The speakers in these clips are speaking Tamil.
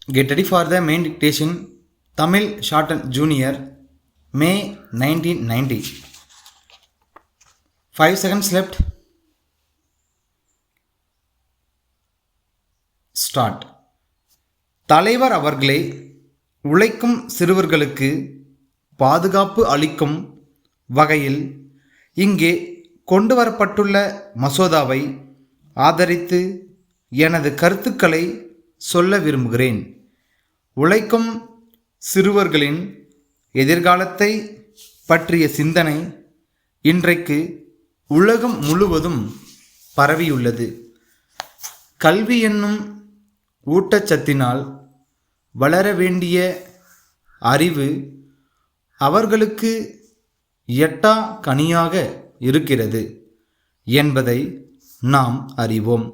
Get ready for the main dictation. Tamil Shortened Junior, May 1990. 5 seconds left. Start. தலைவர் அவர்களே, உழைக்கும் சிறுவர்களுக்கு பாதுகாப்பு அளிக்கும் வகையில் இங்கே கொண்டு வரப்பட்டுள்ள மசோதாவை ஆதரித்து எனது கருத்துக்களை சொல்ல விரும்புகிறேன். உழைக்கும் சிறுவர்களின் எதிர்காலத்தை பற்றிய சிந்தனை இன்றைக்கு உலகம் முழுவதும் பரவியுள்ளது. கல்வி என்னும் ஊட்டச்சத்தினால் வளர வேண்டிய அறிவு அவர்களுக்கு எட்டா கனியாக இருக்கிறது என்பதை நாம் அறிவோம்.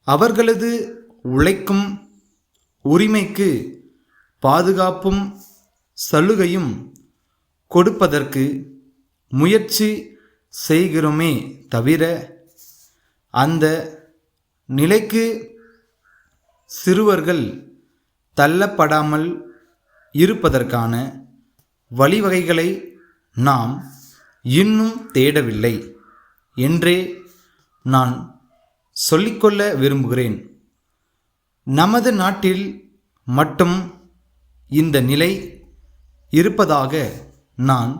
அவர்களது உழைக்கும் உரிமைக்கு பாதுகாப்பும் சலுகையும் கொடுப்பதற்கு முயற்சி செய்கிறோமே தவிர அந்த நிலைக்கு சிறுவர்கள் தள்ளப்படாமல் இருப்பதற்கான வழிவகைகளை நாம் இன்னும் தேடவில்லை என்றே நான் சொல்லிக்கொள்ள விரும்புகிறேன். நமது நாட்டில் மட்டும் இந்த நிலை இருப்பதாக நான்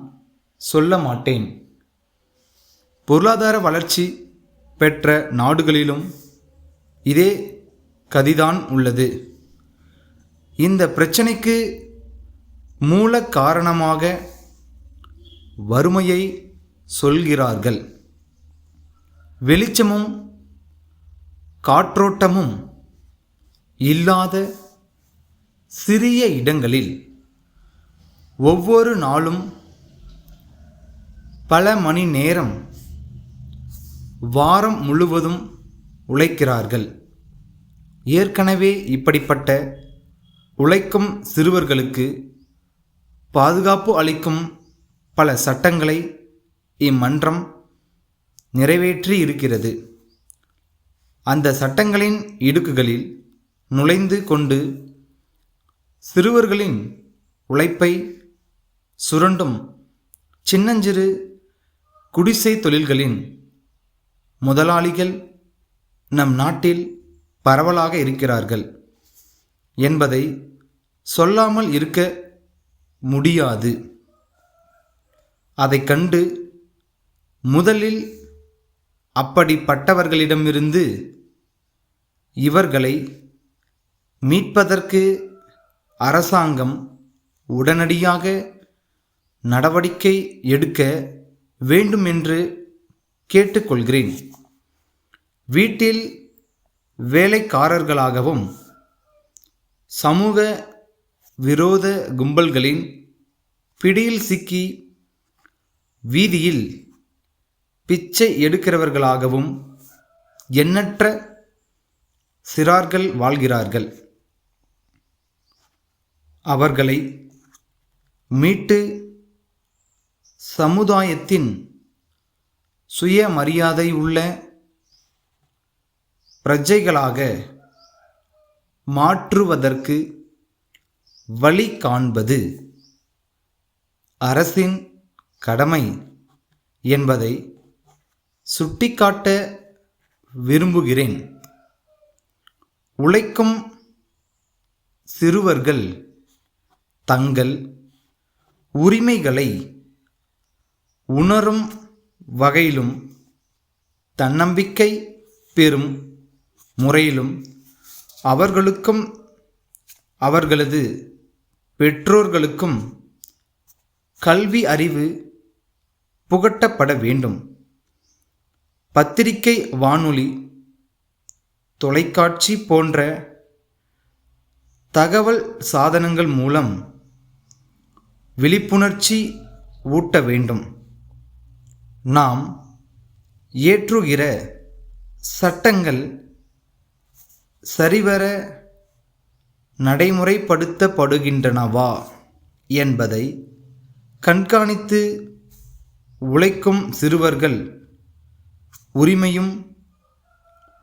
சொல்ல மாட்டேன். பொருளாதார வளர்ச்சி பெற்ற நாடுகளிலும் இதே கதிதான் உள்ளது. இந்த பிரச்சனைக்கு மூல காரணமாக வறுமையை சொல்கிறார்கள். வெளிச்சமும் காற்றோட்டமும் இல்லாத சிறிய இடங்களில் ஒவ்வொரு நாளும் பல மணி நேரம் வாரம் முழுவதும் உழைக்கிறார்கள். ஏற்கனவே இப்படிப்பட்ட உழைக்கும் சிறுவர்களுக்கு பாதுகாப்பு அளிக்கும் பல சட்டங்களை இம்மன்றம் நிறைவேற்றி இருக்கிறது. அந்த சட்டங்களின் இடுக்குகளில் நுழைந்து கொண்டு சிறுவர்களின் உழைப்பை சுரண்டும் சின்னஞ்சிறு குடிசை தொழில்களின் முதலாளிகள் நம் நாட்டில் பரவலாக இருக்கிறார்கள் என்பதை சொல்லாமல் இருக்க முடியாது. அதை கண்டு முதலில் அப்படிப்பட்டவர்களிடமிருந்து இவர்களை மீட்பதற்கு அரசாங்கம் உடனடியாக நடவடிக்கை எடுக்க வேண்டும் என்று கேட்டுக்கொள்கிறேன். வீட்டில் வேலைக்காரர்களாகவும் சமூக விரோத கும்பல்களின் பிடியில் சிக்கி வீதியில் பிச்சை எடுக்கிறவர்களாகவும் எண்ணற்ற சிறார்கள் வாழ்கிறார்கள். அவர்களை மீட்டு சமுதாயத்தின் சுயமரியாதை உள்ள பிரஜைகளாக மாற்றுவதற்கு வழி காண்பது அரசின் கடமை என்பதை சுட்டிக்காட்ட விரும்புகிறேன். உழைக்கும் சிறுவர்கள் தங்கள் உரிமைகளை உணரும் வகையிலும் தன்னம்பிக்கை பெறும் முறையிலும் அவர்களுக்கும் அவர்களது பெற்றோர்களுக்கும் கல்வி அறிவு புகட்டப்பட வேண்டும். பத்திரிகை, வானொலி, தொலைக்காட்சி போன்ற தகவல் சாதனங்கள் மூலம் விழிப்புணர்ச்சி ஊட்ட வேண்டும். நாம் இயற்றுகிற சட்டங்கள் சரிவர நடைமுறைப்படுத்தப்படுகின்றனவா என்பதை கண்காணித்து உழைக்கும் சிறுவர்கள் உரிமையும்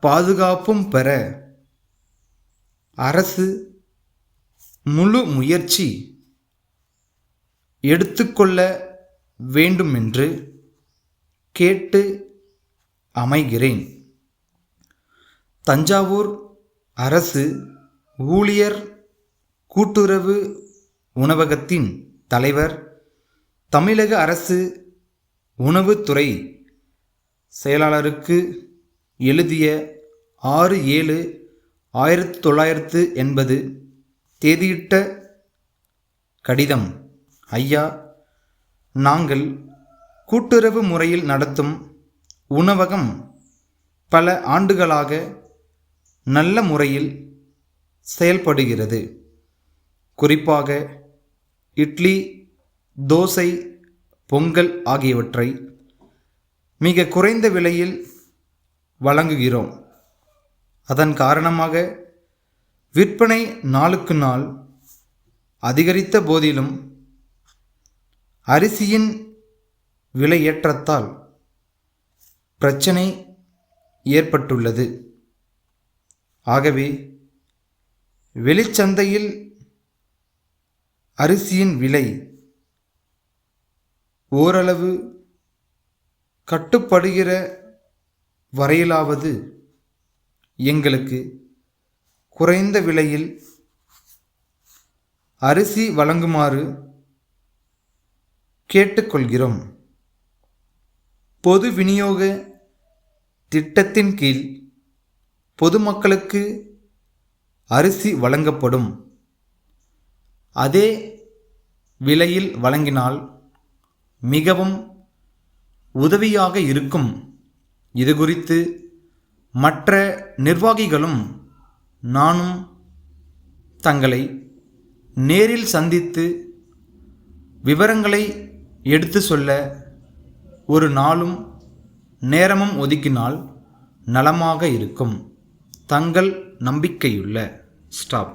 பாதுகாப்பும் பெற அரசு முழு முயற்சி எடுத்துக்கொள்ள வேண்டுமென்று கேட்டு அமைகிறேன். தஞ்சாவூர் அரசு ஊழியர் கூட்டுறவு உணவகத்தின் தலைவர், தமிழக அரசு உணவுத்துறை செயலாளருக்கு எழுதிய 6/7/1980 தேதியிட்ட கடிதம். ஐயா, நாங்கள் கூட்டுறவு முறையில் நடத்தும் உணவகம் பல ஆண்டுகளாக நல்ல முறையில் செயல்படுகிறது. குறிப்பாக இட்லி, தோசை, பொங்கல் ஆகியவற்றை மிக குறைந்த விலையில் வழங்குகிறோம். அதன் காரணமாக விற்பனை நாளுக்கு நாள் அதிகரித்த போதிலும் அரிசியின் விலையேற்றத்தால் பிரச்சனை ஏற்பட்டுள்ளது. ஆகவே வெளிச்சந்தையில் அரிசியின் விலை ஓரளவு கட்டுப்படுகிற வரையிலாவது எங்களுக்கு குறைந்த விலையில் அரிசி வழங்குமாறு கேட்டுக்கொள்கிறோம். பொது விநியோக திட்டத்தின் கீழ் பொதுமக்களுக்கு அரிசி வழங்கப்படும். அதே விலையில் வழங்கினால் மிகவும் உதவியாக இருக்கும். இது குறித்து மற்ற நிர்வாகிகளும் நானும் தங்களை நேரில் சந்தித்து விவரங்களை எடுத்து சொல்ல ஒரு நாளும் நேரமும் ஒதுக்கினால் நலமாக இருக்கும். தங்கள் நம்பிக்கையுள்ள ஸ்டாப்.